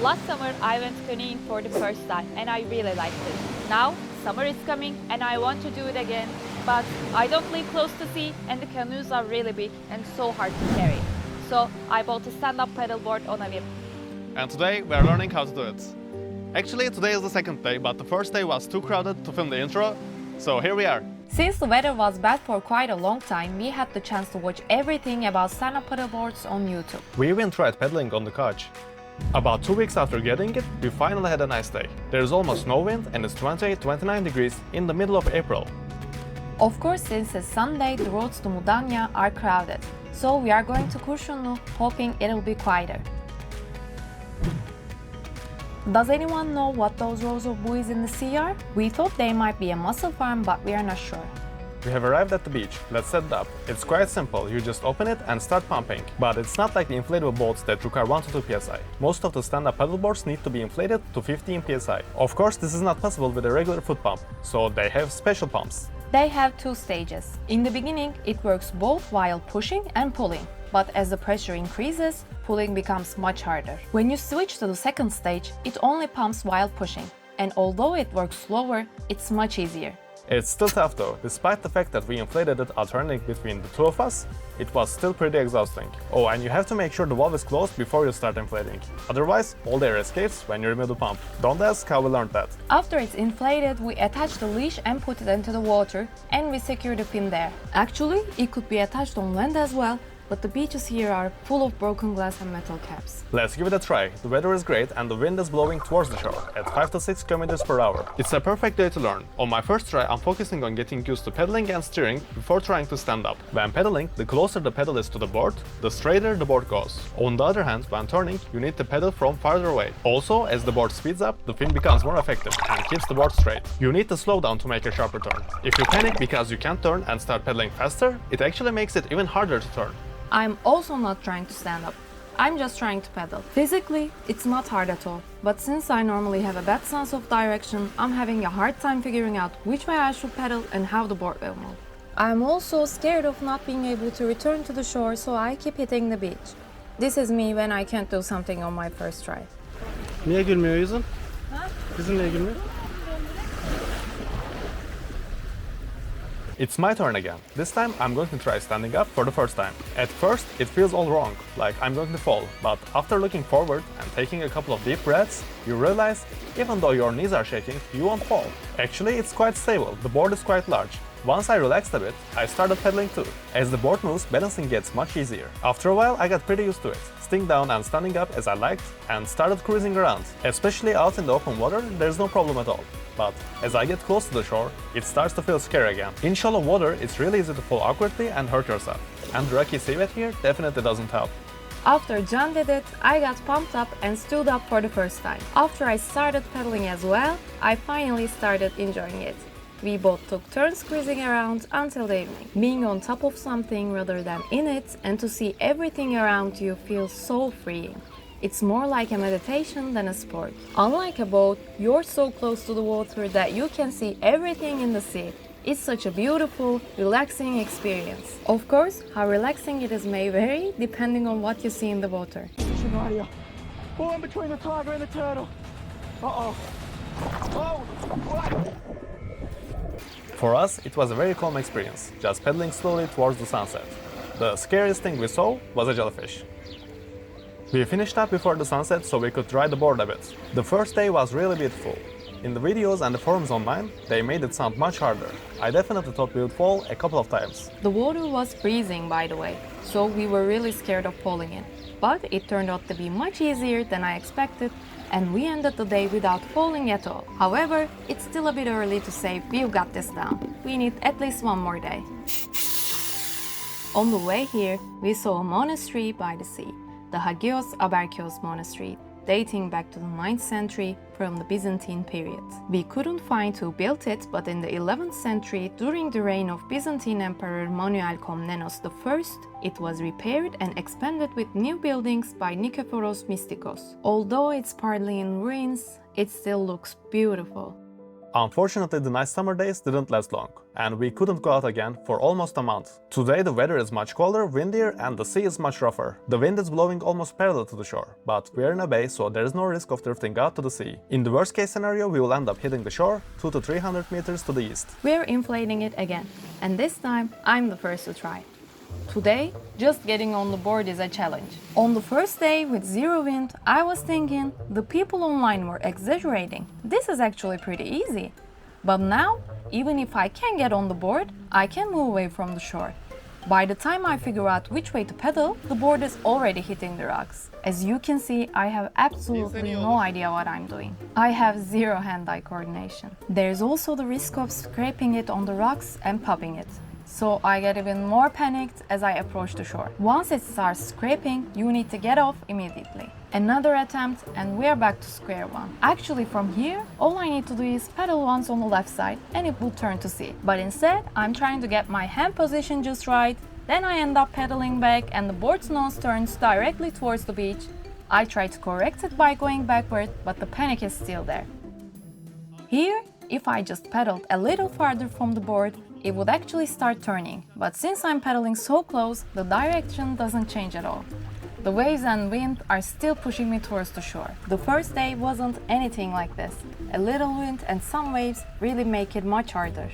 Last summer I went canoeing for the first time and I really liked it. Now summer is coming and I want to do it again, but I don't live close to sea and the canoes are really big and so hard to carry. So I bought a stand-up paddleboard on a whim. And today we are learning how to do it. Actually, today is the second day, but the first day was too crowded to film the intro, so here we are. Since the weather was bad for quite a long time, we had the chance to watch everything about stand-up paddleboards on YouTube. We even tried pedaling on the couch. About 2 weeks after getting it, we finally had a nice day. There is almost no wind and it's 28-29 degrees in the middle of April. Of course, since it's Sunday, the roads to Mudanya are crowded. So we are going to Kurşunlu, hoping it'll be quieter. Does anyone know what those rows of buoys in the sea are? We thought they might be a mussel farm, but we are not sure. We have arrived at the beach. Let's set it up. It's quite simple. You just open it and start pumping. But it's not like the inflatable boats that require 1 to 2 psi. Most of the stand-up paddleboards need to be inflated to 15 psi. Of course, this is not possible with a regular foot pump, so they have special pumps. They have 2 stages. In the beginning, it works both while pushing and pulling. But as the pressure increases, pulling becomes much harder. When you switch to the second stage, it only pumps while pushing. And although it works slower, it's much easier. It's still tough though. Despite the fact that we inflated it alternating between the two of us, it was still pretty exhausting. Oh, and you have to make sure the valve is closed before you start inflating. Otherwise, all the air escapes when you remove the pump. Don't ask how we learned that. After it's inflated, we attach the leash and put it into the water, and we secure the pin there. Actually, it could be attached on land as well, but the beaches here are full of broken glass and metal caps. Let's give it a try. The weather is great and the wind is blowing towards the shore at 5 to 6 kilometers per hour. It's a perfect day to learn. On my first try, I'm focusing on getting used to pedaling and steering before trying to stand up. When pedaling, the closer the pedal is to the board, the straighter the board goes. On the other hand, when turning, you need to pedal from farther away. Also, as the board speeds up, the fin becomes more effective and keeps the board straight. You need to slow down to make a sharper turn. If you panic because you can't turn and start pedaling faster, it actually makes it even harder to turn. I'm also not trying to stand up. I'm just trying to pedal. Physically, it's not hard at all. But since I normally have a bad sense of direction, I'm having a hard time figuring out which way I should pedal and how the board will move. I'm also scared of not being able to return to the shore, so I keep hitting the beach. This is me when I can't do something on my first try. Niye gülmüyor yüzün? Ha? Yüzün niye gülmüyor? It's my turn again. This time I'm going to try standing up for the first time. At first it feels all wrong, like I'm going to fall, but after looking forward and taking a couple of deep breaths, you realize even though your knees are shaking, you won't fall. Actually, it's quite stable, the board is quite large. Once I relaxed a bit, I started pedaling too. As the board moves, balancing gets much easier. After a while, I got pretty used to it, sitting down and standing up as I liked, and started cruising around. Especially out in the open water, there's no problem at all. But as I get close to the shore, it starts to feel scary again. In shallow water, it's really easy to fall awkwardly and hurt yourself. And the rocky seabed here definitely doesn't help. After John did it, I got pumped up and stood up for the first time. After I started pedaling as well, I finally started enjoying it. We both took turns cruising around until the evening. Being on top of something rather than in it and to see everything around you feels so freeing. It's more like a meditation than a sport. Unlike a boat, you're so close to the water that you can see everything in the sea. It's such a beautiful, relaxing experience. Of course, how relaxing it is may vary depending on what you see in the water. Oh, I'm between the tiger and the turtle. Uh-oh. Oh, what? For us, it was a very calm experience, just pedaling slowly towards the sunset. The scariest thing we saw was a jellyfish. We finished up before the sunset so we could ride the board a bit. The first day was really beautiful. In the videos and the forums online, they made it sound much harder. I definitely thought we would fall a couple of times. The water was freezing, by the way, so we were really scared of falling in. But it turned out to be much easier than I expected, and we ended the day without falling at all. However, it's still a bit early to say we've got this down. We need at least one more day. On the way here, we saw a monastery by the sea, the Hagios Aberkios Monastery, dating back to the 9th century from the Byzantine period. We couldn't find who built it, but in the 11th century, during the reign of Byzantine Emperor Manuel Komnenos I, it was repaired and expanded with new buildings by Nikephoros Mystikos. Although it's partly in ruins, it still looks beautiful. Unfortunately, the nice summer days didn't last long, and we couldn't go out again for almost a month. Today the weather is much colder, windier, and the sea is much rougher. The wind is blowing almost parallel to the shore, but we are in a bay, so there is no risk of drifting out to the sea. In the worst case scenario, we will end up hitting the shore 200 to 300 meters to the east. We're inflating it again, and this time I'm the first to try. Today, just getting on the board is a challenge. On the first day with zero wind, I was thinking the people online were exaggerating. This is actually pretty easy. But now, even if I can get on the board, I can move away from the shore. By the time I figure out which way to pedal, the board is already hitting the rocks. As you can see, I have absolutely no idea what I'm doing. I have zero hand-eye coordination. There's also the risk of scraping it on the rocks and popping it. So I get even more panicked as I approach the shore. Once it starts scraping, you need to get off immediately. Another attempt and we're back to square one. Actually from here, all I need to do is pedal once on the left side and it will turn to sea. But instead, I'm trying to get my hand position just right, then I end up pedaling back and the board's nose turns directly towards the beach. I try to correct it by going backward, but the panic is still there. Here, if I just pedaled a little farther from the board, it would actually start turning, but since I'm pedaling so close, the direction doesn't change at all. The waves and wind are still pushing me towards the shore. The first day wasn't anything like this. A little wind and some waves really make it much harder.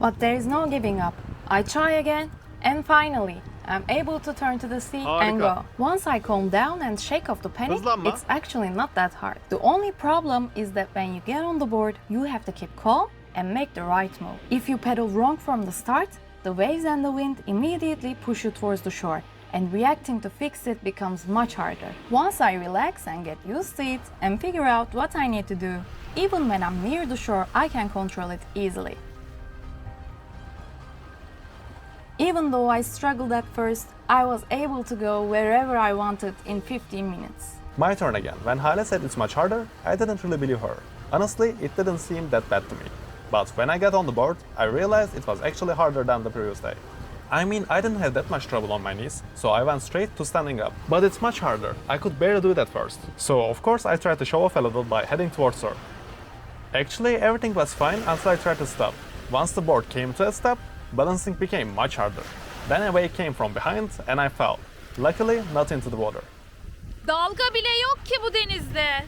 But there is no giving up. I try again, and finally, I'm able to turn to the sea and go. Once I calm down and shake off the panic, it's actually not that hard. The only problem is that when you get on the board, you have to keep calm and make the right move. If you pedal wrong from the start, the waves and the wind immediately push you towards the shore, and reacting to fix it becomes much harder. Once I relax and get used to it and figure out what I need to do, even when I'm near the shore, I can control it easily. Even though I struggled at first, I was able to go wherever I wanted in 15 minutes. My turn again. When Hale said it's much harder, I didn't really believe her. Honestly, it didn't seem that bad to me. But when I got on the board, I realized it was actually harder than the previous day. I mean, I didn't have that much trouble on my knees, so I went straight to standing up. But it's much harder. I could barely do it at first. So of course I tried to show off a little by heading towards her. Actually, everything was fine until I tried to stop. Once the board came to a stop, balancing became much harder. Then a wave came from behind and I fell. Luckily, not into the water. Dalga bile yok ki bu denizde.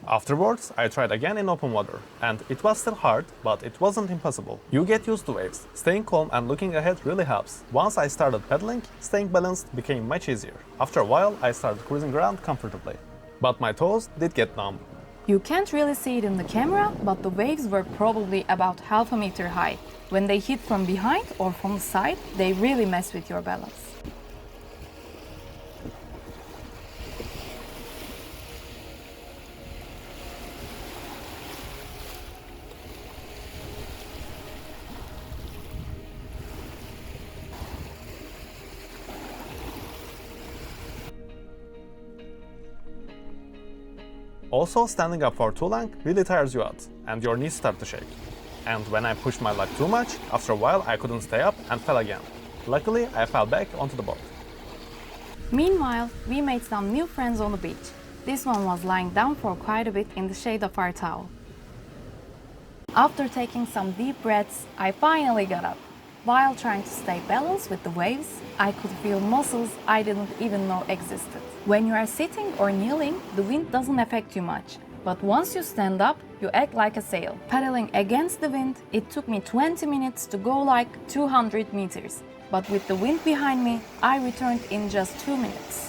Afterwards, I tried again in open water, and it was still hard, but it wasn't impossible. You get used to waves. Staying calm and looking ahead really helps. Once I started pedaling, staying balanced became much easier. After a while, I started cruising around comfortably. But my toes did get numb. You can't really see it in the camera, but the waves were probably about half a meter high. When they hit from behind or from the side, they really mess with your balance. Also, standing up for too long really tires you out, and your knees start to shake. And when I pushed my luck too much, after a while I couldn't stay up and fell again. Luckily, I fell back onto the board. Meanwhile, we made some new friends on the beach. This one was lying down for quite a bit in the shade of our towel. After taking some deep breaths, I finally got up. While trying to stay balanced with the waves, I could feel muscles I didn't even know existed. When you are sitting or kneeling, the wind doesn't affect you much. But once you stand up, you act like a sail. Paddling against the wind, it took me 20 minutes to go like 200 meters. But with the wind behind me, I returned in just 2 minutes.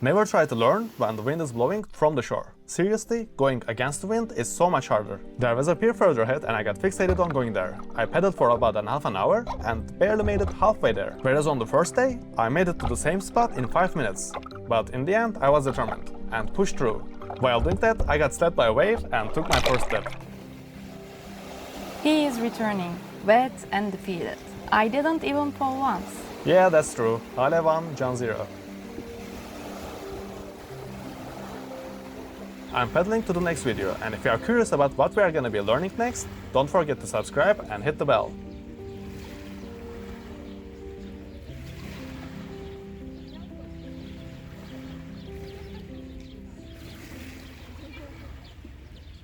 Never try to learn when the wind is blowing from the shore. Seriously, going against the wind is so much harder. There was a pier further ahead and I got fixated on going there. I paddled for about half an hour and barely made it halfway there. Whereas on the first day, I made it to the same spot in 5 minutes. But in the end, I was determined and pushed through. While doing that, I got slapped by a wave and took my first step. He is returning, wet and defeated. I didn't even fall once. Yeah, that's true. Hale 1, Can 0. I'm pedaling to the next video, and if you are curious about what we are gonna be learning next, don't forget to subscribe and hit the bell.